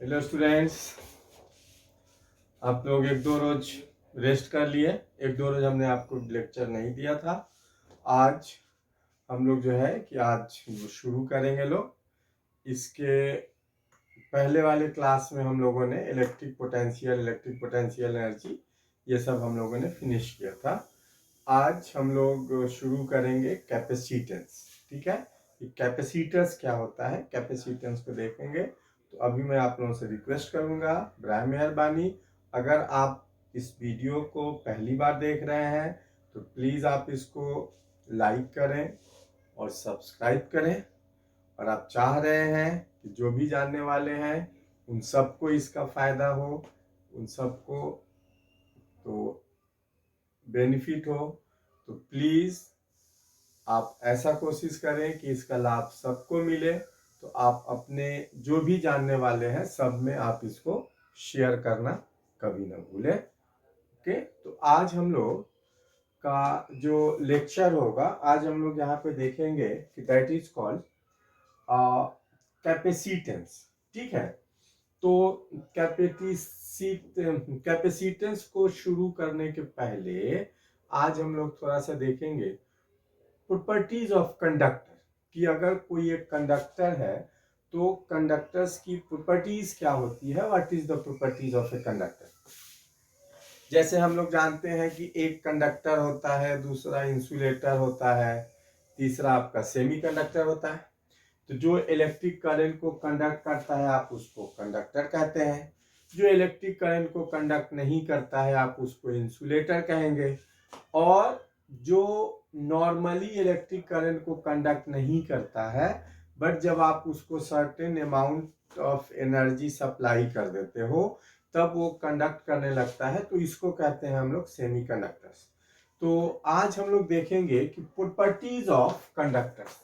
Hello students, आप लोग एक दो रोज रेस्ट कर लिए। एक दो रोज हमने आपको लेक्चर नहीं दिया था। आज हम लोग जो है कि आज शुरू करेंगे लोग। इसके पहले वाले क्लास में हम लोगों ने इलेक्ट्रिक पोटेंशियल एनर्जी ये सब हम लोगों ने फिनिश किया था। आज हम लोग शुरू करेंगे कैपेसिटेंस। ठीक है, कि कैपेसिटर्स क्या होता है, कैपेसिटेंस को देखेंगे। तो अभी मैं आप लोगों से रिक्वेस्ट करूंगा, बराए मेहरबानी, अगर आप इस वीडियो को पहली बार देख रहे हैं तो प्लीज़ आप इसको लाइक करें और सब्सक्राइब करें। और आप चाह रहे हैं कि जो भी जानने वाले हैं उन सबको इसका फ़ायदा हो, उन सबको तो बेनिफिट हो, तो प्लीज़ आप ऐसा कोशिश करें कि इसका लाभ सबको मिले। तो आप अपने जो भी जानने वाले हैं सब में आप इसको शेयर करना कभी ना भूलें। ओके, तो आज हम लोग का जो लेक्चर होगा, आज हम लोग यहाँ पे देखेंगे कि दैट इज कॉल्ड कैपेसिटेंस। ठीक है, तो कैपेसिटेंस को शुरू करने के पहले आज हम लोग थोड़ा सा देखेंगे प्रॉपर्टीज ऑफ कंडक्टर, कि अगर कोई एक कंडक्टर है तो कंडक्टर्स की प्रॉपर्टीज क्या होती है, what is the properties of a conductor. जैसे हम लोग जानते हैं कि एक कंडक्टर होता है, दूसरा इंसुलेटर होता है, तीसरा आपका सेमीकंडक्टर होता है। तो जो इलेक्ट्रिक करंट को कंडक्ट करता है आप उसको कंडक्टर कहते हैं, जो इलेक्ट्रिक करंट को कंडक्ट नहीं करता है आप उसको इंसुलेटर कहेंगे, और जो नॉर्मली इलेक्ट्रिक करंट को कंडक्ट नहीं करता है बट जब आप उसको certain amount of energy supply कर देते हो तब वो कंडक्ट करने लगता है, तो इसको कहते हैं हम लोग सेमीकंडक्टर्स। तो आज हम लोग देखेंगे कि प्रॉपर्टीज ऑफ कंडक्टर्स,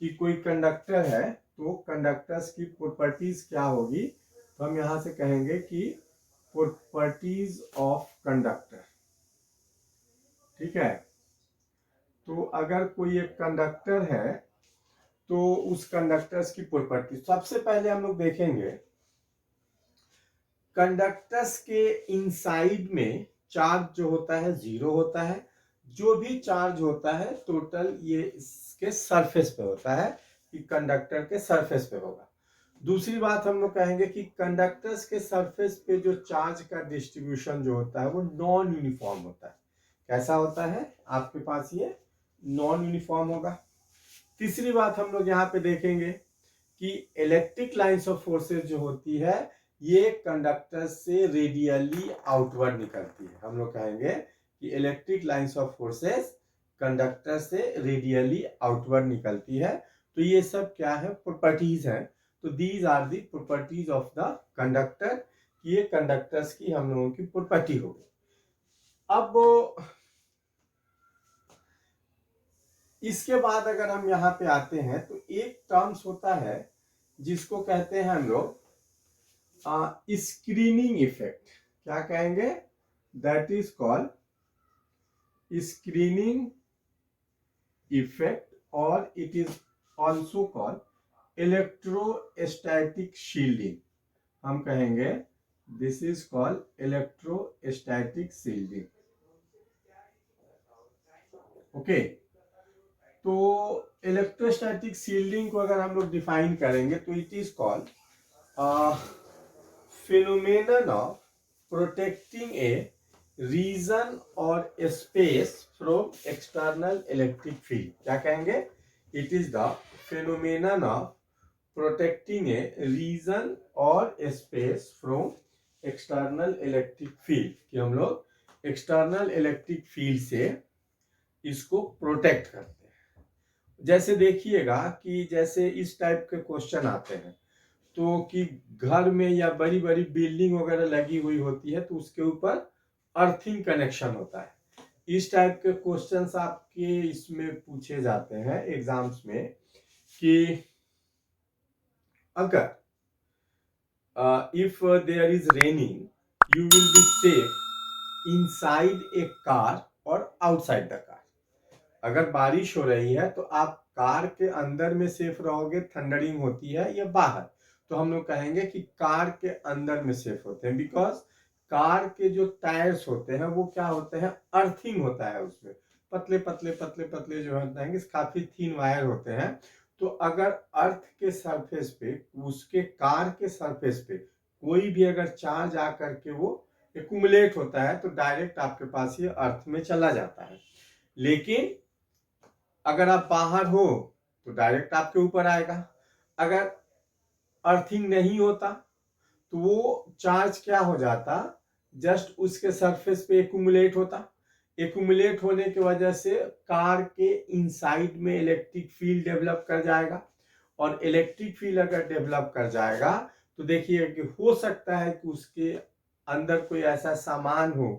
कि कोई कंडक्टर है तो कंडक्टर्स की प्रॉपर्टीज क्या होगी। तो हम यहां से कहेंगे कि प्रॉपर्टीज ऑफ कंडक्टर। ठीक है, तो अगर कोई एक कंडक्टर है तो उस कंडक्टर्स की प्रॉपर्टी सबसे पहले हम लोग देखेंगे। कंडक्टर्स के इनसाइड में चार्ज जो होता है जीरो होता है। जो भी चार्ज होता है टोटल ये इसके सरफेस पे होता है, कि कंडक्टर के सरफेस पे होगा। दूसरी बात हम लोग कहेंगे कि कंडक्टर्स के सरफेस पे जो चार्ज का डिस्ट्रीब्यूशन जो होता है वो नॉन यूनिफॉर्म होता है। कैसा होता है, आपके पास ये नॉन यूनिफॉर्म होगा। तीसरी बात हम लोग यहाँ पे देखेंगे कि इलेक्ट्रिक लाइंस ऑफ फोर्सेस जो होती है ये कंडक्टर से रेडियली आउटवर्ड निकलती है। हम लोग कहेंगे कि electric lines of forces conductor से रेडियली आउटवर्ड निकलती है। तो ये सब क्या है, प्रॉपर्टीज हैं। तो these are the properties of the conductor, ये कंडक्टर्स की हम लोगों की प्रॉपर्टी होगी। अब इसके बाद अगर हम यहाँ पे आते हैं तो एक टर्म्स होता है जिसको कहते हैं हम लोग स्क्रीनिंग इफेक्ट। क्या कहेंगे, that is called screening effect, और it is also called electrostatic shielding. हम कहेंगे this is called electrostatic shielding. Okay, तो इलेक्ट्रोस्टैटिक शील्डिंग को अगर हम लोग डिफाइन करेंगे तो it is called phenomenon of protecting a region or a space from external electric field। क्या कहेंगे, it is the phenomenon of protecting a region or a space from external electric field, कि हम लोग external electric field से इसको protect करते हैं। जैसे देखिएगा कि जैसे इस टाइप के क्वेश्चन आते हैं तो कि घर में या बड़ी बड़ी बिल्डिंग वगैरह लगी हुई होती है तो उसके ऊपर अर्थिंग कनेक्शन होता है। इस टाइप के क्वेश्चंस आपके इसमें पूछे जाते हैं एग्जाम्स में, कि अगर if there is raining you will be safe inside a car और आउटसाइड द कार। अगर बारिश हो रही है तो आप कार के अंदर में सेफ रहोगे, थंडरिंग होती है, या बाहर। तो हम लोग कहेंगे कि कार के अंदर में सेफ होते हैं, बिकॉज कार के जो टायर्स होते हैं वो क्या होते हैं, अर्थिंग होता है उसमें, पतले पतले पतले पतले जो होते हैं काफी थीन वायर होते हैं। तो अगर अर्थ के सरफेस पे, उसके कार के सरफेस पे कोई भी अगर चार्ज आकर के वो एक्यूमुलेट होता है तो डायरेक्ट आपके पास ये अर्थ में चला जाता है। लेकिन अगर आप बाहर हो तो डायरेक्ट आपके ऊपर आएगा। अगर अर्थिंग नहीं होता तो वो चार्ज क्या हो जाता, जस्ट उसके सरफेस पे एक्यूमुलेट होता। एक्यूमुलेट होने की वजह से कार के इनसाइड में इलेक्ट्रिक फील्ड डेवलप कर जाएगा, और इलेक्ट्रिक फील्ड अगर डेवलप कर जाएगा तो देखिए कि हो सकता है कि उसके अंदर कोई ऐसा सामान हो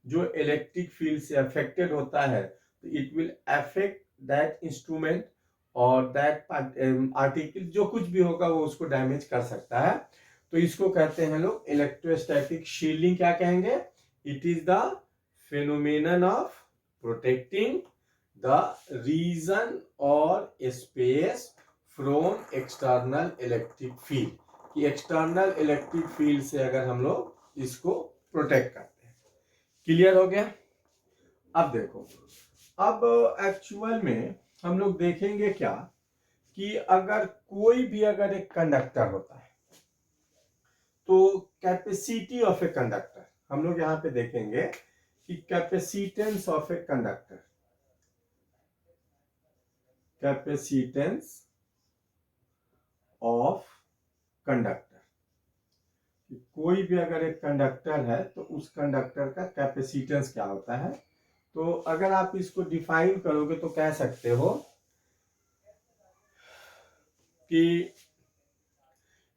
जो इलेक्ट्रिक फील्ड से अफेक्टेड होता है, तो it will affect that instrument और दैट आर्टिकल, जो कुछ भी होगा वो उसको डैमेज कर सकता है। तो इसको कहते हैं लोग इलेक्ट्रोस्टैटिक शील्डिंग। क्या कहेंगे, it is the phenomenon of protecting the region or space from external electric field, कि एक्सटर्नल इलेक्ट्रिक फील्ड से अगर हम लोग इसको प्रोटेक्ट करते हैं। क्लियर हो गया। अब देखो, अब एक्चुअल में हम लोग देखेंगे क्या कि अगर कोई भी अगर एक कंडक्टर होता है तो कैपेसिटी ऑफ ए कंडक्टर, हम लोग यहां पे देखेंगे कि capacitance of a conductor, capacitance of conductor, कोई भी अगर एक कंडक्टर है तो उस कंडक्टर का कैपेसिटेंस क्या होता है। तो अगर आप इसको डिफाइन करोगे तो कह सकते हो कि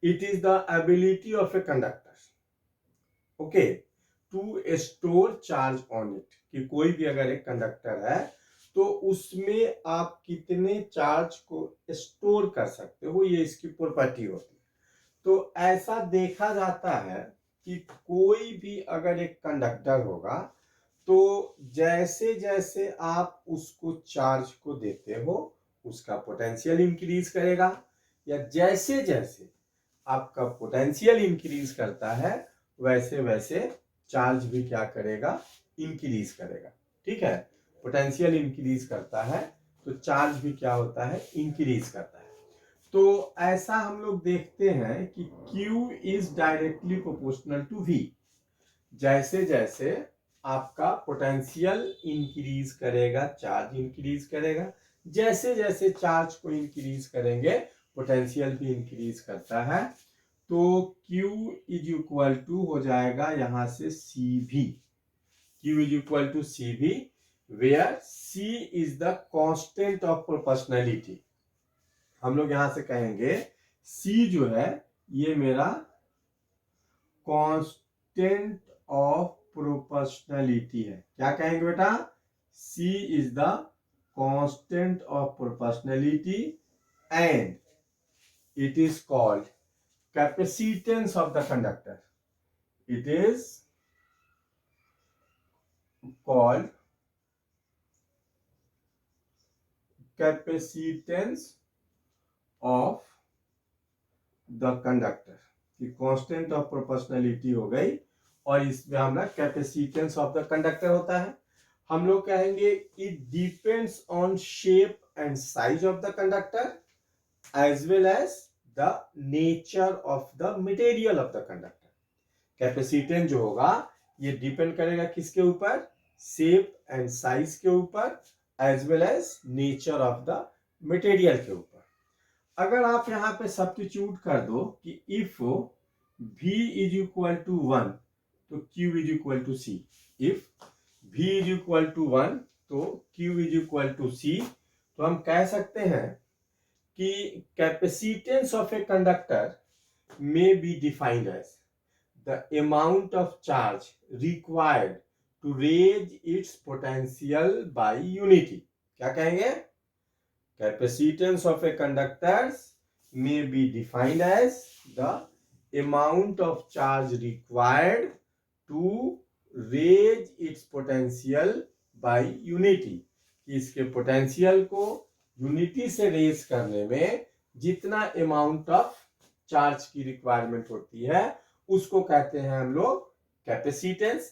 it is the ability of a conductor, okay, to store charge on it, कि कोई भी अगर एक कंडक्टर है तो उसमें आप कितने चार्ज को स्टोर कर सकते हो, ये इसकी प्रॉपर्टी होती है। तो ऐसा देखा जाता है कि कोई भी अगर एक कंडक्टर होगा तो जैसे जैसे आप उसको चार्ज को देते हो उसका पोटेंशियल इंक्रीज करेगा, या जैसे जैसे आपका पोटेंशियल इंक्रीज करता है वैसे वैसे चार्ज भी क्या करेगा, इंक्रीज करेगा। ठीक है, पोटेंशियल इंक्रीज करता है तो चार्ज भी क्या होता है, इंक्रीज करता है। तो ऐसा हम लोग देखते हैं कि Q is directly proportional to V। जैसे जैसे आपका पोटेंशियल इंक्रीज करेगा चार्ज इंक्रीज करेगा, जैसे जैसे चार्ज को इंक्रीज करेंगे पोटेंशियल भी इंक्रीज करता है। तो Q इज इक्वल टू हो जाएगा यहां से CV। Q is equal to CV where C is the constant of proportionality. हम लोग यहां से कहेंगे C जो है ये मेरा कांस्टेंट ऑफ प्रोपोर्शनलिटी है। क्या कहेंगे बेटा, C is the constant of proportionality and it is called capacitance of the conductor. It is called capacitance of the conductor, कि कांस्टेंट ऑफ प्रोपोर्शनलिटी हो गई और इसमें हमारा कैपेसिटेंस ऑफ द कंडक्टर होता है। हम लोग कहेंगे it depends on shape and size of the conductor as well as the nature of the material of the conductor. Capacitance जो होगा ये डिपेंड करेगा किसके ऊपर, शेप एंड साइज के ऊपर as well as nature of the material के ऊपर। अगर आप यहाँ पे सब्स्टिट्यूट कर दो कि if V is equal to 1 तो Q is equal to C, if V is equal to 1 तो Q is equal to C, तो हम कह सकते हैं कि capacitance of a conductor may be defined as the amount of charge required to raise its potential by unity. क्या कहेंगे, capacitance of a conductor may be defined as the amount of charge required to raise its potential by unity, इसके potential को unity से raise करने में जितना amount of charge की requirement होती है, उसको कहते हैं हम लोग कैपेसिटेंस।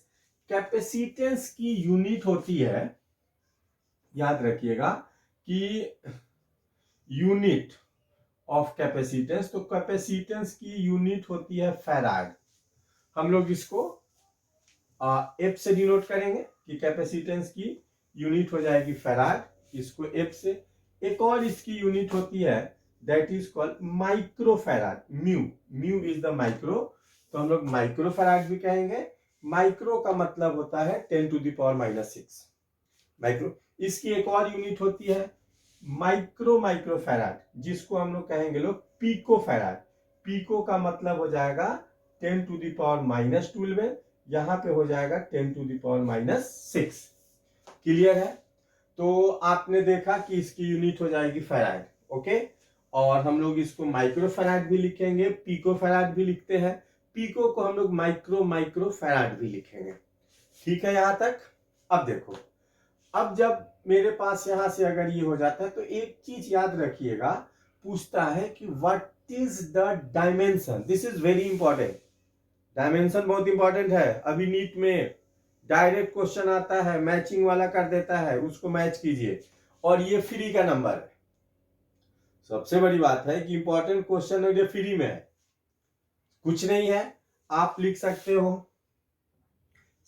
कैपेसिटेंस की यूनिट होती है, याद रखिएगा कि यूनिट ऑफ कैपेसिटेंस, तो कैपेसिटेंस की यूनिट होती है फैराड। हम लोग इसको एफ से डिनोट करेंगे कि कैपेसिटेंस की यूनिट हो जाएगी फैराड, इसको एफ से। एक और इसकी यूनिट होती है that is called micro farad, mu, mu is the micro, तो हम लोग माइक्रो फैराड भी कहेंगे। माइक्रो का मतलब होता है 10⁻⁻⁶ माइक्रो। इसकी एक और यूनिट होती है माइक्रो फैराड, जिसको हम लोग कहेंगे लोग पीको फैराड। पीको का मतलब हो जाएगा 10⁻⁻12, यहां पे हो जाएगा 10⁻⁻6। क्लियर है? तो आपने देखा कि इसकी यूनिट हो जाएगी फैराड, ओके। और हम लोग इसको माइक्रो फैराड भी लिखेंगे, पीको फैराड भी लिखते हैं, पीको को हम लोग माइक्रो फैराड भी लिखेंगे। ठीक है यहां तक? अब देखो, अब जब मेरे पास यहां से अगर ये हो जाता है तो एक चीज याद रखिएगा, पूछता है कि what is the dimension. This is very important, dimension बहुत इंपॉर्टेंट है। अभी नीट में डायरेक्ट क्वेश्चन आता है, मैचिंग वाला कर देता है, उसको मैच कीजिए, और ये फ्री का नंबर है। सबसे बड़ी बात है कि इंपॉर्टेंट क्वेश्चन है, ये फ्री में है, कुछ नहीं है। आप लिख सकते हो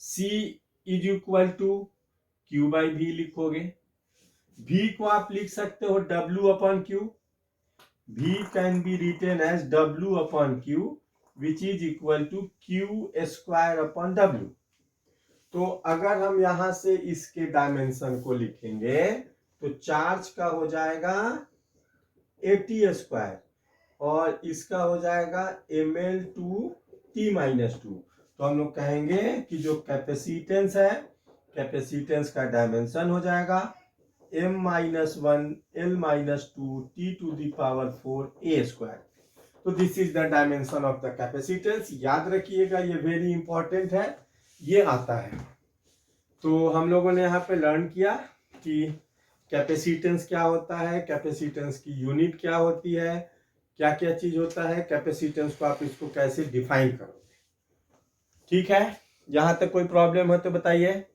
C is equal to Q by V लिखोगे, V को आप लिख सकते हो W upon Q, V can be written as W upon Q which is equal to Q square upon W। तो अगर हम यहां से इसके डायमेंशन को लिखेंगे तो चार्ज का हो जाएगा 80 स्क्वायर और इसका हो जाएगा ml/t-2। तो हम लोग कहेंगे कि जो कैपेसिटेंस है, कैपेसिटेंस का डायमेंशन हो जाएगा m-1l-2t⁴a²। तो this is the dimension of the capacitance. याद रखिएगा, ये वेरी इंपॉर्टेंट है, ये आता है। तो हम लोगों ने यहाँ पे लर्न किया कि कैपेसिटेंस क्या होता है, कैपेसिटेंस की यूनिट क्या होती है, क्या क्या चीज होता है, कैपेसिटेंस को आप इसको कैसे डिफाइन करोगे। ठीक है, यहां तक कोई प्रॉब्लम है तो बताइए।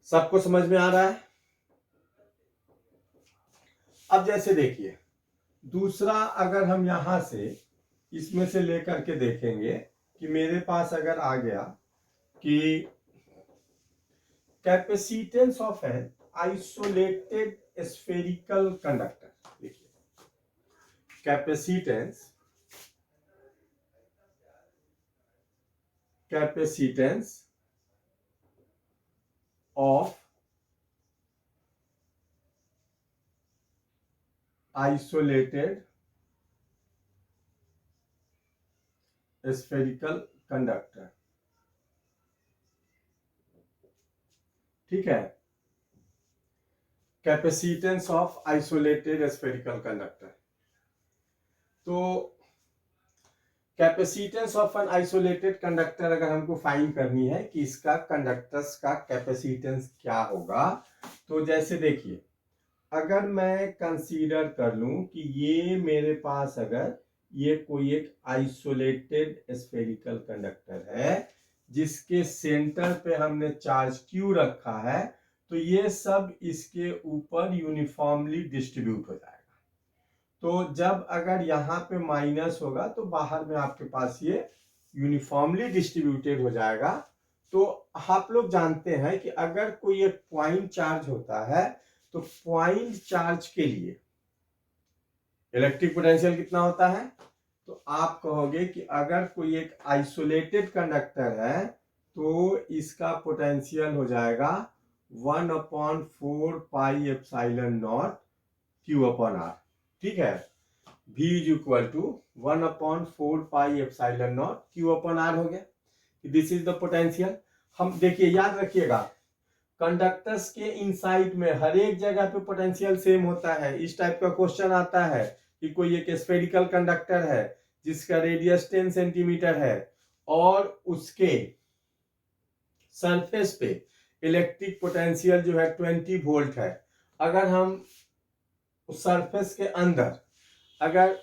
सबको समझ में आ रहा है? अब जैसे देखिए, दूसरा अगर हम यहां से इसमें से लेकर के देखेंगे कि मेरे पास अगर आ गया कि capacitance of an isolated spherical conductor, देखिए capacitance of isolated spherical conductor। ठीक है, capacitance of isolated spherical conductor. तो capacitance of an isolated conductor अगर हमको फाइंड करनी है कि इसका कंडक्टर्स का कैपेसिटेंस क्या होगा, तो जैसे देखिए, अगर मैं कंसीडर कर लूं कि ये मेरे पास अगर ये कोई एक आइसोलेटेड स्फेरिकल कंडक्टर है जिसके सेंटर पे हमने चार्ज Q रखा है, तो ये सब इसके ऊपर यूनिफॉर्मली डिस्ट्रीब्यूट हो जाएगा। तो जब अगर यहाँ पे माइनस होगा तो बाहर में आपके पास ये यूनिफॉर्मली डिस्ट्रीब्यूटेड हो जाएगा। तो आप लोग जानते हैं कि अगर कोई एक पॉइंट चार्ज होता है तो पॉइंट चार्ज के लिए इलेक्ट्रिक पोटेंशियल कितना होता है, तो आप कहोगे कि अगर कोई एक आइसोलेटेड कंडक्टर है तो इसका पोटेंशियल हो जाएगा 1/4πε0 Q/R। ठीक है, V is equal to 1/4πε0 Q/R हो गया। This is the potential. हम देखिए, याद रखिएगा, कंडक्टर्स के इनसाइड में हर एक जगह पे पोटेंशियल सेम होता है। इस टाइप का क्वेश्चन आता है कि कोई एक स्फेरिकल कंडक्टर है जिसका रेडियस 10 सेंटीमीटर है और उसके सरफेस पे इलेक्ट्रिक पोटेंशियल जो है 20 वोल्ट है। अगर हम उस सरफेस के अंदर अगर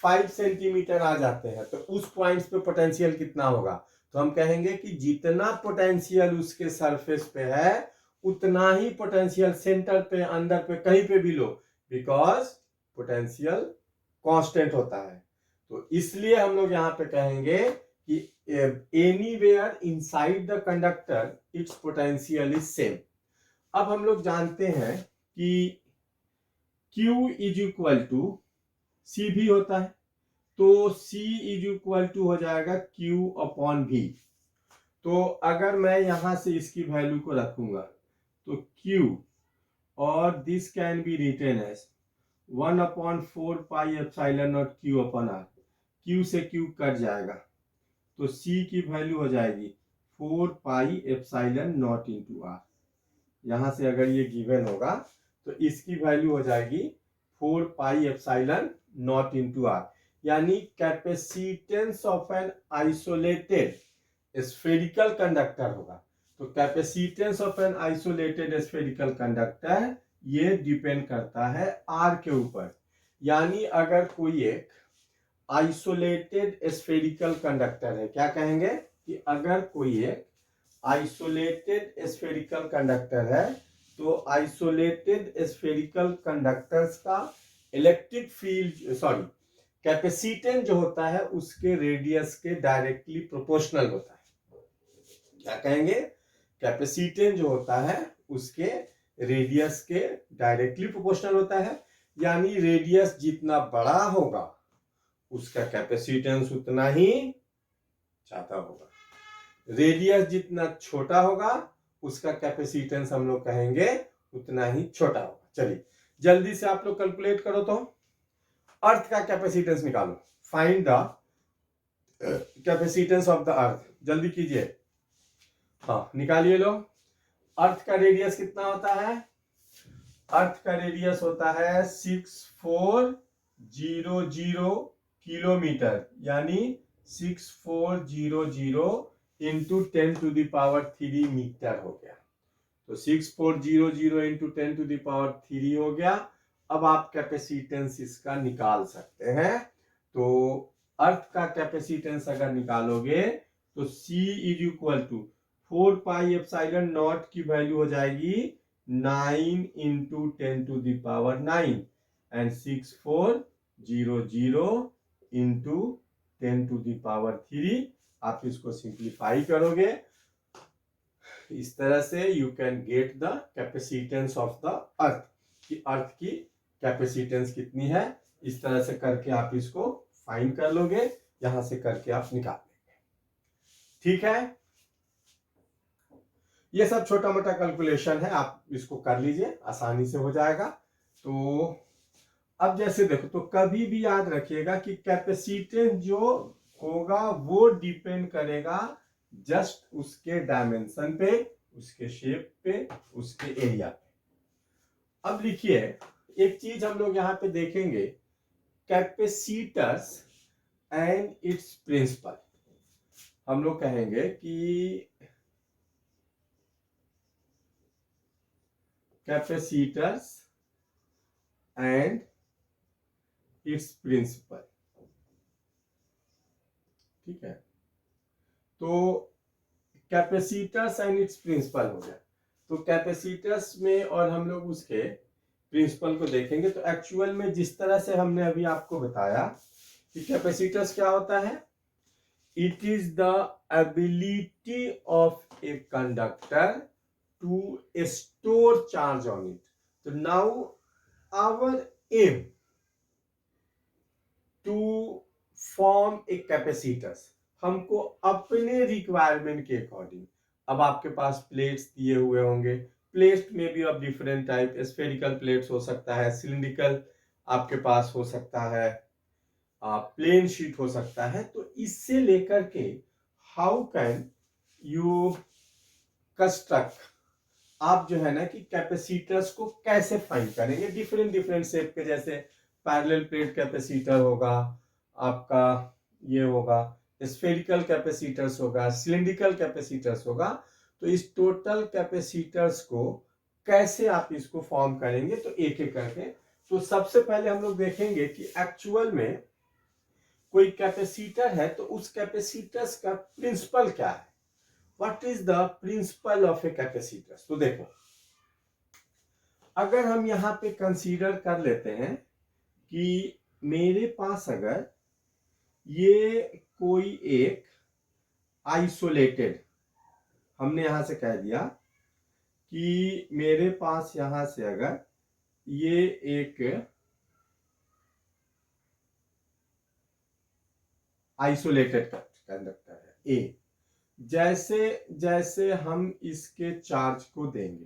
5 सेंटीमीटर आ जाते हैं तो उस पॉइंट्स पे पोटेंशियल कितना होगा? तो हम कहेंगे कि जितना पोटेंशियल उसके सरफेस पे है उतना ही पोटेंशियल सेंटर पे, अंदर पे, कहीं पे भी लो, बिकॉज पोटेंशियल कांस्टेंट होता है। तो इसलिए हम लोग यहाँ पे कहेंगे कि anywhere inside the conductor its potential is same. अब हम लोग जानते हैं कि Q is equal to C भी होता है, तो C इज इक्वल टू हो जाएगा Q अपॉन V। तो अगर मैं यहां से इसकी वैल्यू को रखूंगा तो Q, और this can be written as 1/4 pi epsilon naught Q upon R। Q से Q कट जाएगा तो C की वैल्यू हो जाएगी 4 pi epsilon naught into R। यहां से अगर ये गिवन होगा तो इसकी वैल्यू हो जाएगी 4 pi epsilon naught into R, यानी capacitance of an isolated spherical conductor होगा। तो capacitance of an isolated spherical conductor ये डिपेंड करता है R के ऊपर। यानी अगर कोई एक आइसोलेटेड स्फेरिकल कंडक्टर है, क्या कहेंगे कि अगर कोई एक आइसोलेटेड स्फेरिकल कंडक्टर है तो आइसोलेटेड स्फेरिकल कंडक्टर्स का इलेक्ट्रिक फील्ड, सॉरी, कैपेसिटेंस जो होता है उसके रेडियस के डायरेक्टली प्रोपोर्शनल होता है। क्या कहेंगे? कैपेसिटेंस जो होता है उसके रेडियस के डायरेक्टली प्रोपोर्शनल होता है, यानी रेडियस जितना बड़ा होगा उसका कैपेसिटेंस उतना ही ज्यादा होगा, रेडियस जितना छोटा होगा उसका कैपेसिटेंस हम लोग कहेंगे उतना ही छोटा होगा। चलिए जल्दी से आप लोग कैलकुलेट करो, तो अर्थ का कैपेसिटेंस निकालो, find the capacitance of the earth, जल्दी कीजिए। हाँ निकालिए लो। अर्थ का रेडियस कितना होता है? अर्थ का रेडियस होता है 6400 किलोमीटर, यानी 6400 इंटू 10⁻³ मीटर हो गया। तो 6400 इंटू 10⁻³ हो गया। अब आप कैपेसिटेंस इसका निकाल सकते हैं। तो अर्थ का कैपेसिटेंस अगर निकालोगे तो C is equal to 4 pi epsilon naught की वैल्यू हो जाएगी 9 इंटू 10⁹ एंड 6400 इंटू 10⁻³। आप इसको सिंप्लीफाई करोगे, इस तरह से you can get the capacitance of the earth, कि अर्थ की कैपेसिटेंस कितनी है। इस तरह से करके आप इसको फाइंड कर लोगे, यहां से करके आप निकाल लेंगे। ठीक है, ये सब छोटा मोटा कैलकुलेशन है, आप इसको कर लीजिए, आसानी से हो जाएगा। तो अब जैसे देखो, तो कभी भी याद रखिएगा कि कैपेसिटेंस जो होगा वो डिपेंड करेगा जस्ट उसके डायमेंशन पे, उसके शेप पे, उसके एरिया पे। अब लिखिए, एक चीज हम लोग यहां पे देखेंगे, कैपेसिटर्स एंड इट्स प्रिंसिपल। हम लोग कहेंगे कि कैपेसिटर्स एंड इट्स प्रिंसिपल। ठीक है, तो कैपेसिटर्स एंड इट्स प्रिंसिपल हो गया। तो कैपेसिटर्स में और हम लोग उसके प्रिंसिपल को देखेंगे। तो एक्चुअल में जिस तरह से हमने अभी आपको बताया कि कैपेसिटर्स क्या होता है, it is the ability of a conductor to store charge on it. तो now our aim to form a capacitors, हमको अपने रिक्वायरमेंट के अकॉर्डिंग, अब आपके पास प्लेट्स दिए हुए होंगे, प्लेट्स में भी अब डिफरेंट टाइप, स्फेरिकल प्लेट्स हो सकता है, सिलिंड्रिकल आपके पास हो सकता है, प्लेन शीट हो सकता है। तो इससे लेकर के हाउ कैन यू कंस्ट्रक्ट, आप जो है ना कि कैपेसिटर्स को कैसे फाइंड करेंगे, डिफरेंट डिफरेंट शेप के, जैसे पैरेलल प्लेट कैपेसिटर होगा आपका, ये होगा स्फेरिकल कैपेसिटर्स होगा, सिलिंड्रिकल कैपेसिटर्स होगा। तो इस टोटल कैपेसिटर्स को कैसे आप इसको फॉर्म करेंगे, तो एक एक करके। तो सबसे पहले हम लोग देखेंगे कि एक्चुअल में कोई कैपेसिटर है तो उस कैपेसिटर्स का प्रिंसिपल क्या है, what is the principle of a capacitor. तो देखो, अगर हम यहां पे कंसीडर कर लेते हैं कि मेरे पास अगर ये कोई एक आइसोलेटेड, हमने यहां से कह दिया कि मेरे पास यहां से अगर ये एक आइसोलेटेड कंडक्टर है ए, जैसे जैसे हम इसके चार्ज को देंगे,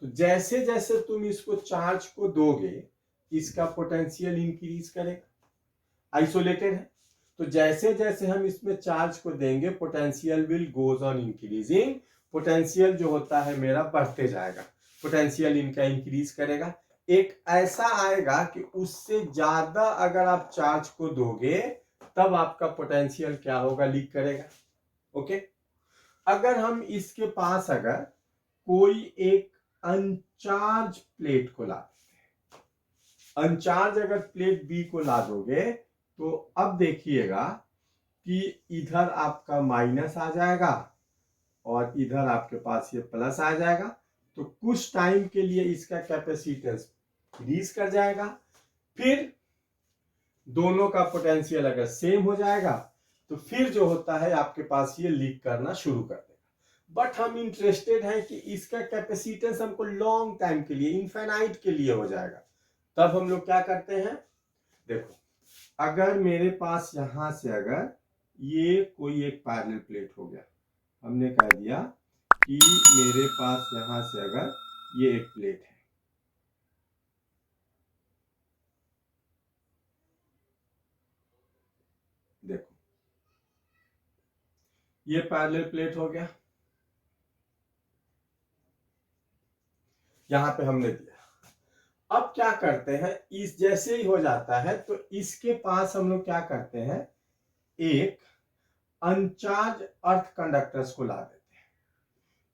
तो जैसे जैसे तुम इसको चार्ज को दोगे इसका पोटेंशियल इंक्रीज करेगा। आइसोलेटेड है तो जैसे जैसे हम इसमें चार्ज को देंगे potential will goes on increasing, potential जो होता है मेरा बढ़ते जाएगा, पोटेंशियल इनका इंक्रीज करेगा। एक ऐसा आएगा कि उससे ज्यादा अगर आप चार्ज को दोगे तब आपका पोटेंशियल क्या होगा, लीक करेगा। ओके, अगर हम इसके पास अगर कोई एक अनचार्ज प्लेट को ला देते हैं, अनचार्ज अगर प्लेट बी को ला दोगे तो अब देखिएगा कि इधर आपका माइनस आ जाएगा और इधर आपके पास ये प्लस आ जाएगा, तो कुछ टाइम के लिए इसका कैपेसिटेंस इंक्रीज कर जाएगा, फिर दोनों का पोटेंशियल अगर सेम हो जाएगा तो फिर जो होता है आपके पास ये लीक करना शुरू कर देगा। बट हम इंटरेस्टेड हैं कि इसका कैपेसिटेंस हमको लॉन्ग टाइम के लिए, इनफाइनाइट के लिए हो जाएगा, तब हम लोग क्या करते हैं, देखो अगर मेरे पास यहां से अगर ये कोई एक पैरेलल प्लेट हो गया, हमने कह दिया कि मेरे पास यहां से अगर ये एक प्लेट है, देखो ये पैरेलल प्लेट हो गया, यहां पे हमने दिया। अब क्या करते हैं, इस जैसे ही हो जाता है तो इसके पास हम लोग क्या करते हैं, एक अनचार्ज अर्थ कंडक्टर्स को ला देते हैं।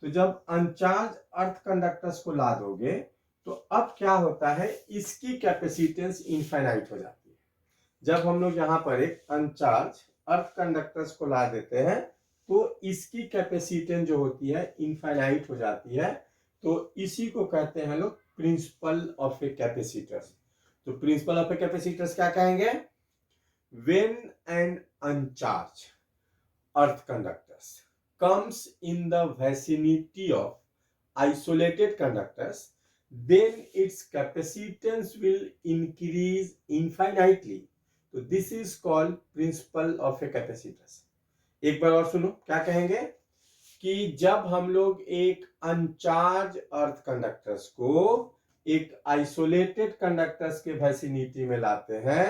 तो जब अनचार्ज अर्थ कंडक्टर्स को ला दोगे तो अब क्या होता है, इसकी कैपेसिटेंस इनफाइनाइट हो जाती है। जब हम लोग यहां पर एक अनचार्ज अर्थ कंडक्टर्स को ला देते हैं तो इसकी कैपेसिटेंस जो होती है इनफाइनाइट हो जाती है, तो इसी को कहते हैं लोग प्रिंसिपल ऑफ ए कैपेसिटर्स। तो प्रिंसिपल ऑफ ए कैपेसिटर्स क्या कहेंगे, when an अनचार्ज earth conductors comes in the vicinity of isolated conductors, then its capacitance will increase infinitely. तो this is called principle of a capacitors। एक बार और सुनो क्या कहेंगे कि जब हम लोग एक अनचार्ज अर्थ कंडक्टर्स को एक आइसोलेटेड कंडक्टर्स के विसिनिटी में लाते हैं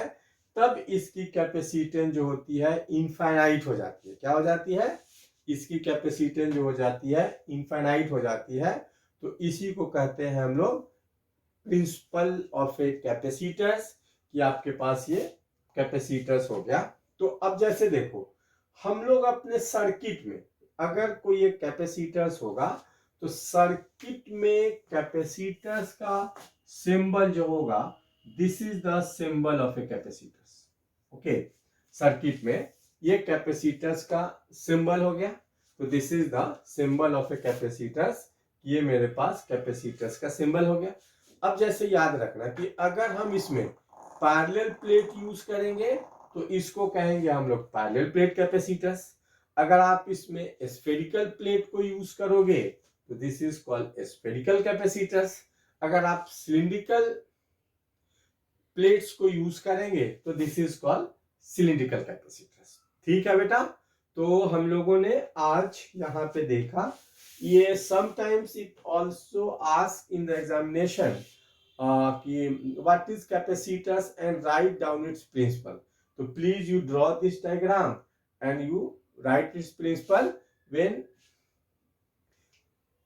तब इसकी कैपेसिटेंस जो होती है इनफाइनाइट हो जाती है। क्या हो जाती है, इसकी कैपेसिटेंस जो हो जाती है इनफाइनाइट हो जाती है। तो इसी को कहते हैं हम लोग प्रिंसिपल ऑफ ए कैपेसिटर्स, कि आपके पास ये कैपेसिटर्स हो गया। तो अब जैसे देखो हम लोग अपने सर्किट में अगर कोई एक कैपेसिटर्स होगा तो सर्किट में कैपेसिटर्स का सिंबल जो होगा, this is the symbol of A capacitors. Okay, circuit में ये कैपेसिटर्स का सिंबल हो गया, तो this is the symbol of A capacitors, ये मेरे पास कैपेसिटर्स का सिंबल हो गया। अब जैसे याद रखना कि अगर हम इसमें पैरेलल प्लेट यूज करेंगे तो इसको कहेंगे हम लोग पैरेलल प्लेट कैपेसिटर्स। अगर आप इसमें स्फेरिकल प्लेट को यूज करोगे तो this is called spherical capacitors. अगर आप सिलिंड्रिकल प्लेट्स को यूज करेंगे तो this is called cylindrical capacitors. ठीक है बेटा, तो हम लोगों ने आज यहाँ पे देखा, ये sometimes it also ask in the examination कि what is capacitors and write down its principle. तो please you draw this diagram and you write its principle when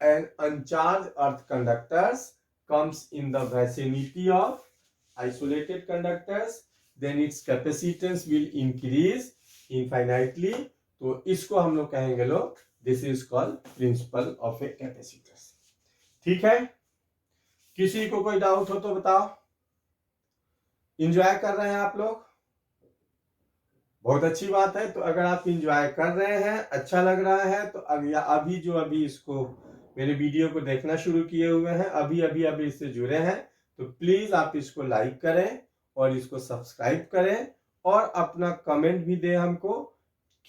an uncharged earth conductors comes in the vicinity of isolated conductors, then its capacitance will increase infinitely। तो इसको हम लोग कहेंगे लोग this is called principle of A capacitors. ठीक है, किसी को कोई डाउट हो तो बताओ। एंजॉय कर रहे हैं आप लोग? बहुत अच्छी बात है। तो अगर आप इंजॉय कर रहे हैं, अच्छा लग रहा है, तो अभी इसको मेरे वीडियो को देखना शुरू किए हुए हैं, अभी इससे जुड़े हैं, तो प्लीज आप इसको लाइक करें और इसको सब्सक्राइब करें और अपना कमेंट भी दें हमको।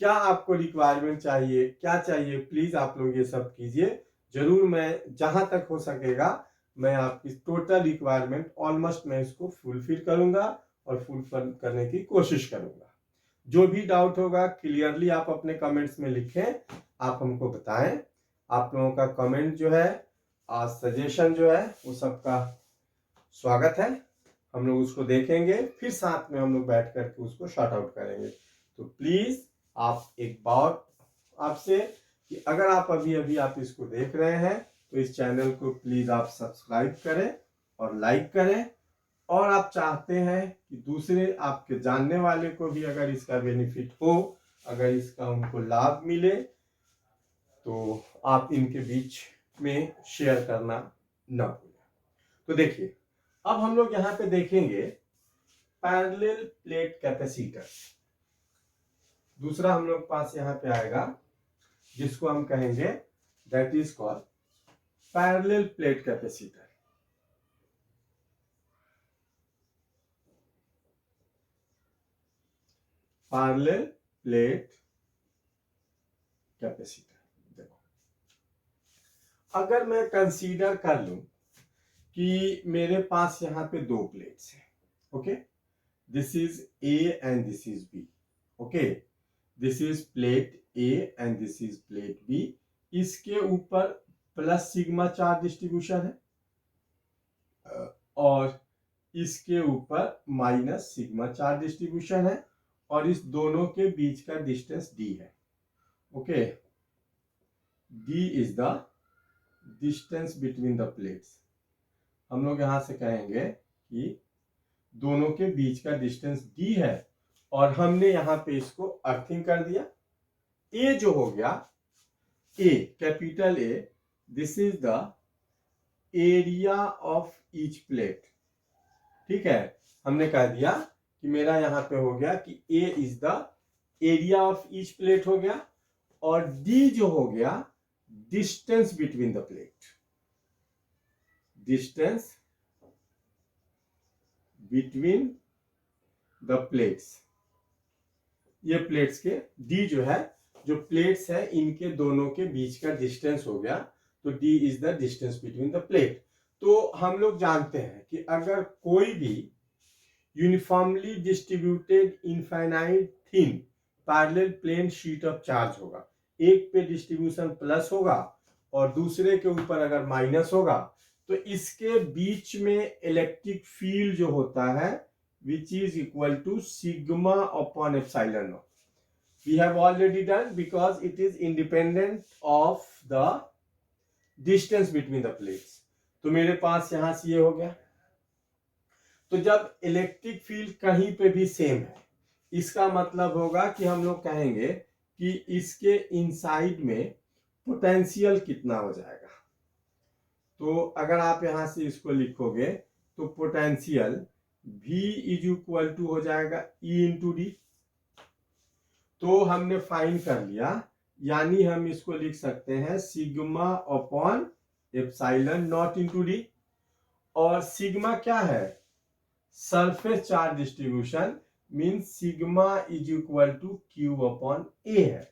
क्या आपको रिक्वायरमेंट चाहिए, क्या चाहिए, प्लीज आप लोग ये सब कीजिए जरूर। मैं जहां तक हो सकेगा मैं आपकी टोटल रिक्वायरमेंट ऑलमोस्ट मैं इसको फुलफिल करूंगा और फुलफिल करने की कोशिश करूंगा। जो भी डाउट होगा क्लियरली आप अपने कमेंट्स में लिखें, आप हमको बताएं। आप लोगों का कमेंट जो है, आज सजेशन जो है, वो सबका स्वागत है। हम लोग उसको देखेंगे, फिर साथ में हम लोग बैठ करके उसको शॉर्ट आउट करेंगे। तो प्लीज आप एक बात आपसे कि अगर आप अभी आप इसको देख रहे हैं तो इस चैनल को प्लीज आप सब्सक्राइब करें और लाइक करें, और आप चाहते हैं कि दूसरे आपके जानने वाले को भी अगर इसका बेनिफिट हो, अगर इसका उनको लाभ मिले, तो आप इनके बीच में शेयर करना ना भूलें। तो देखिए, अब हम लोग यहां पे देखेंगे पैरेलल प्लेट कैपेसिटर। दूसरा हम लोग पास यहां पे आएगा जिसको हम कहेंगे that is called parallel plate capacitor. Parallel plate capacitor. देखो, अगर मैं कंसीडर कर लूं कि मेरे पास यहां पे दो प्लेट्स हैं, okay, this is A and this is B, okay, this is plate A and this is plate B. इसके ऊपर प्लस सिग्मा चार्ज डिस्ट्रीब्यूशन है और इसके ऊपर माइनस सिग्मा चार्ज डिस्ट्रीब्यूशन है, और इस दोनों के बीच का डिस्टेंस डी है, okay. D is the distance between the plates. हम लोग यहां से कहेंगे कि दोनों के बीच का डिस्टेंस डी है, और हमने यहां पे इसको अर्थिंग कर दिया। ए जो हो गया, A capital A, this is the area of each plate, ठीक है। हमने कह दिया कि मेरा यहां पे हो गया कि A is the area of each plate हो गया, और डी जो हो गया distance between the plate, distance between the plates. ये प्लेट्स के डी जो है, जो प्लेट्स है इनके दोनों के बीच का डिस्टेंस हो गया, तो D is the distance between the plate. तो हम लोग जानते हैं कि अगर कोई भी uniformly distributed infinite thin parallel plane sheet of charge होगा, एक पे डिस्ट्रीब्यूशन प्लस होगा और दूसरे के ऊपर अगर माइनस होगा, तो इसके बीच में इलेक्ट्रिक फील्ड जो होता है which is equal to sigma upon epsilon naught. We have already done because it is independent of the distance between the plates. तो मेरे पास यहां से ये हो गया। तो जब इलेक्ट्रिक फील्ड कहीं पे भी सेम है, इसका मतलब होगा कि हम लोग कहेंगे कि इसके इनसाइड में पोटेंशियल कितना हो जाएगा। तो अगर आप यहां से इसको लिखोगे तो potential V is equal to हो जाएगा E इंटू डी। तो हमने फाइंड कर लिया, यानी हम इसको लिख सकते हैं sigma upon epsilon naught into D. और सिग्मा क्या है? Surface charge distribution, mean sigma is equal to Q upon A है।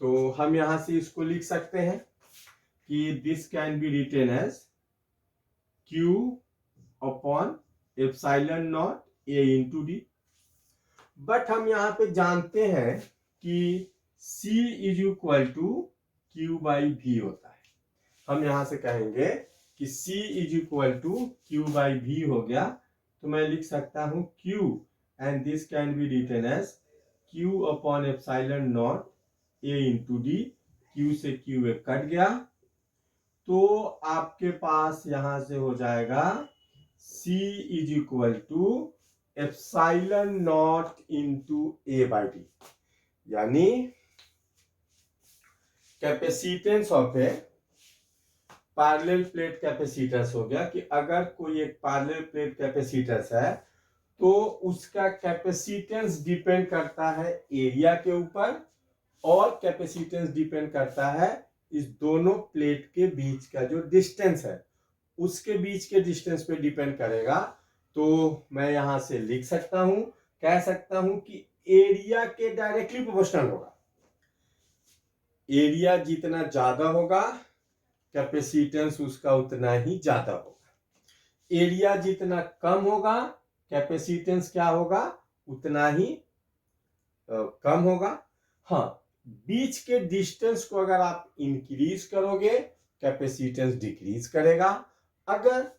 तो हम यहां से इसको लिख सकते हैं कि this can be written as Q upon epsilon naught A into D. But हम यहां पे जानते हैं कि C is equal to Q by V होता है। हम यहां से कहेंगे कि C is equal to Q by V हो गया, तो मैं लिख सकता हूं Q and this can be written as Q upon epsilon naught A into D. Q से Q एक कट गया, तो आपके पास यहां से हो जाएगा C is equal to epsilon naught into A by D, यानी capacitance of a parallel plate capacitors हो गया कि अगर कोई एक पैरेलल प्लेट कैपेसिटर्स है तो उसका कैपेसिटेंस डिपेंड करता है एरिया के ऊपर, और कैपेसिटेंस डिपेंड करता है इस दोनों प्लेट के बीच का जो डिस्टेंस है उसके बीच के डिस्टेंस पे डिपेंड करेगा। तो मैं यहां से लिख सकता हूं, कह सकता हूं कि एरिया के डायरेक्टली प्रोपोर्शनल होगा। एरिया जितना ज्यादा होगा कैपेसिटेंस उसका उतना ही ज्यादा होगा। एरिया जितना कम होगा कैपेसिटेंस क्या होगा, उतना ही कम होगा। हाँ, बीच के डिस्टेंस को अगर आप इंक्रीज करोगे कैपेसिटेंस डिक्रीज करेगा, अगर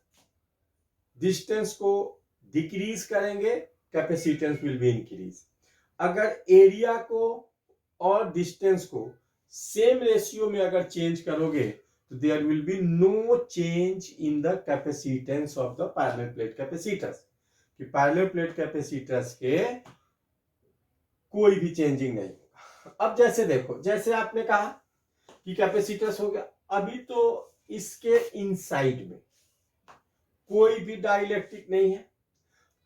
डिस्टेंस को डिक्रीज करेंगे कैपेसिटेंस विल बी इंक्रीज। अगर एरिया को और डिस्टेंस को सेम रेशियो में अगर चेंज करोगे तो there will be no change in the capacitance of the parallel plate capacitors, कि पैरेलल प्लेट कैपेसिटर्स के कोई भी चेंजिंग नहीं होगा। अब जैसे देखो, जैसे आपने कहा कि कैपेसिटर्स हो गया, अभी तो इसके इनसाइड में कोई भी डाइलेक्ट्रिक नहीं है।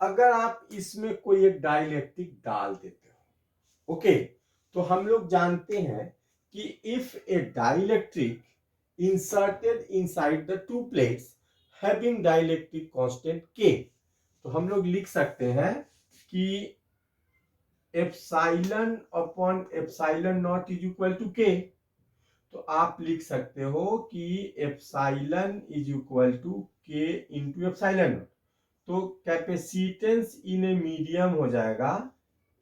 अगर आप इसमें कोई एक डाइलेक्ट्रिक डाल देते हो, ओके, तो हम लोग जानते हैं कि if a dielectric inserted inside the two plates having dielectric constant K, तो हम लोग लिख सकते हैं कि epsilon upon epsilon naught is equal to K। तो आप लिख सकते हो कि epsilon is equal to K into epsilon. तो कैपेसिटेंस इन ए मीडियम हो जाएगा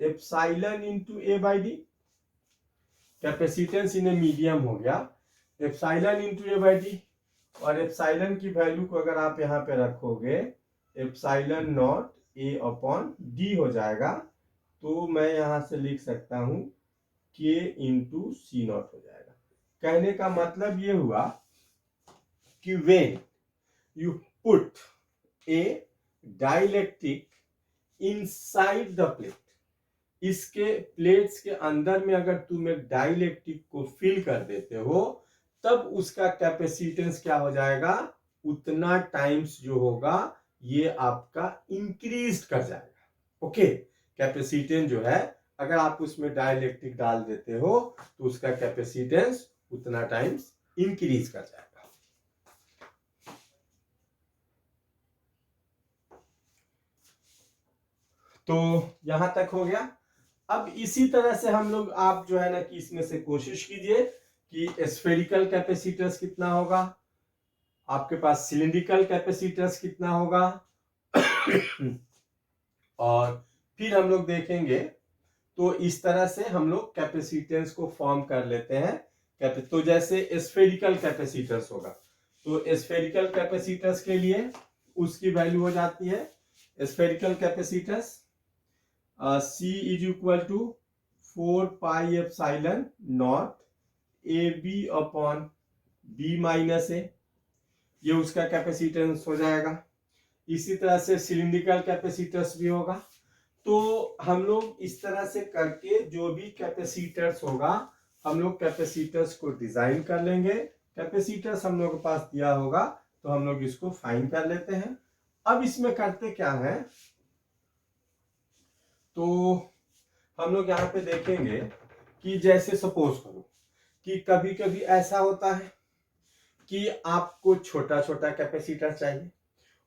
epsilon into A by D. Capacitance in a medium हो गया epsilon into A by D, और एप्सिलॉन की वैल्यू को अगर आप यहाँ पे रखोगे epsilon naught A upon D हो जाएगा। तो मैं यहां से लिख सकता हूं K इंटू सी नॉट हो जाएगा। कहने का मतलब ये हुआ कि when you put a dielectric inside the plate, इसके प्लेट्स के अंदर में अगर तुम एक डाइलेक्ट्रिक को फिल कर देते हो तब उसका कैपेसिटेंस क्या हो जाएगा, उतना टाइम्स जो होगा ये आपका इंक्रीज कर जाएगा। ओके, कैपेसिटेंस जो है अगर आप उसमें डाइलेक्ट्रिक डाल देते हो तो उसका कैपेसिटेंस उतना टाइम्स इंक्रीज कर जाएगा। तो यहां तक हो गया। अब इसी तरह से हम लोग, आप जो है ना कि इसमें से कोशिश कीजिए कि स्फेरिकल कैपेसिटर्स कितना होगा, आपके पास सिलिंड्रिकल कैपेसिटर्स कितना होगा और फिर हम लोग देखेंगे। तो इस तरह से हम लोग कैपेसिटेंस को फॉर्म कर लेते हैं। तो जैसे स्फेरिकल कैपेसिटर्स होगा, तो स्फेरिकल कैपेसिटर्स के लिए उसकी वैल्यू हो जाती है spherical capacitors C is equal to 4 pi epsilon naught AB upon B minus A, ये उसका कैपेसिटेंस हो जाएगा। इसी तरह से सिलिंड्रिकल कैपेसिटर्स भी होगा। तो हम लोग इस तरह से करके जो भी कैपेसिटर्स होगा हम लोग कैपेसिटर्स को डिजाइन कर लेंगे। कैपेसिटर्स हम लोग के पास दिया होगा तो हम लोग इसको फाइंड कर लेते हैं। अब इसमें करते क्या है, तो हम लोग यहाँ पे देखेंगे कि जैसे सपोज करो कि कभी कभी ऐसा होता है कि आपको छोटा छोटा कैपेसिटर चाहिए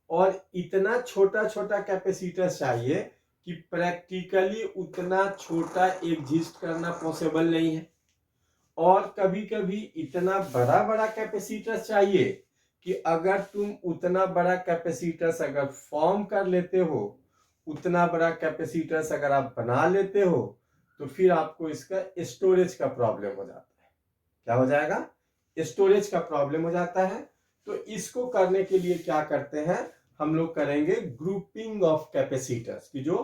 और इतना छोटा छोटा कैपेसिटर चाहिए कि प्रैक्टिकली उतना छोटा एग्जिस्ट करना पॉसिबल नहीं है, और कभी कभी इतना बड़ा बड़ा कैपेसिटर चाहिए कि अगर तुम उतना बड़ा कैपेसिटर अगर फॉर्म कर लेते हो, उतना बड़ा कैपेसिटर अगर आप बना लेते हो तो फिर आपको इसका स्टोरेज का प्रॉब्लम हो जाता है। क्या हो जाएगा, स्टोरेज का प्रॉब्लम हो जाता है। तो इसको करने के लिए क्या करते हैं, हम लोग करेंगे ग्रुपिंग ऑफ कैपेसिटर्स, की जो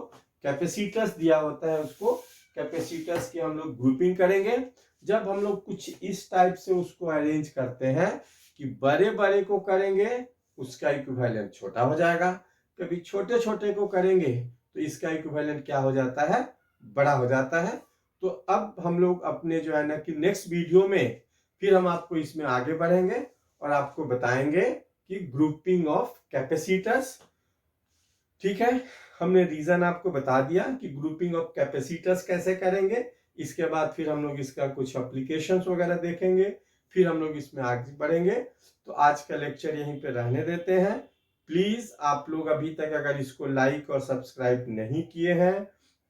कैपेसिटर्स दिया होता है उसको कैपेसिटर्स की हम लोग ग्रुपिंग करेंगे। जब हम लोग कुछ इस टाइप से उसको अरेंज करते हैं कि बड़े बड़े को करेंगे उसका इक्विवेलेंट छोटा हो जाएगा, कभी छोटे छोटे को करेंगे तो इसका इक्विवेलेंट क्या हो जाता है, बड़ा हो जाता है। तो अब हम लोग अपने जो है ना कि नेक्स्ट वीडियो में फिर हम आपको इसमें आगे बढ़ेंगे और आपको बताएंगे कि ग्रुपिंग ऑफ कैपेसिटर्स। ठीक है, हमने रीजन आपको बता दिया कि ग्रुपिंग ऑफ कैपेसिटर्स कैसे करेंगे। इसके बाद फिर हम लोग इसका कुछ एप्लीकेशंस वगैरह देखेंगे, फिर हम लोग इसमें आगे बढ़ेंगे। तो आज का लेक्चर यहीं पे रहने देते हैं। प्लीज आप लोग अभी तक अगर इसको लाइक और सब्सक्राइब नहीं किए हैं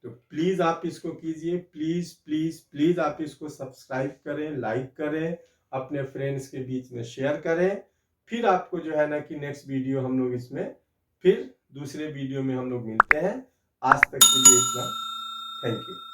तो प्लीज आप इसको कीजिए। प्लीज प्लीज प्लीज आप इसको सब्सक्राइब करें, लाइक करें, अपने फ्रेंड्स के बीच में शेयर करें। फिर आपको जो है ना कि नेक्स्ट वीडियो हम लोग इसमें फिर दूसरे वीडियो में हम लोग मिलते हैं। आज तक के लिए इतना। Thank you.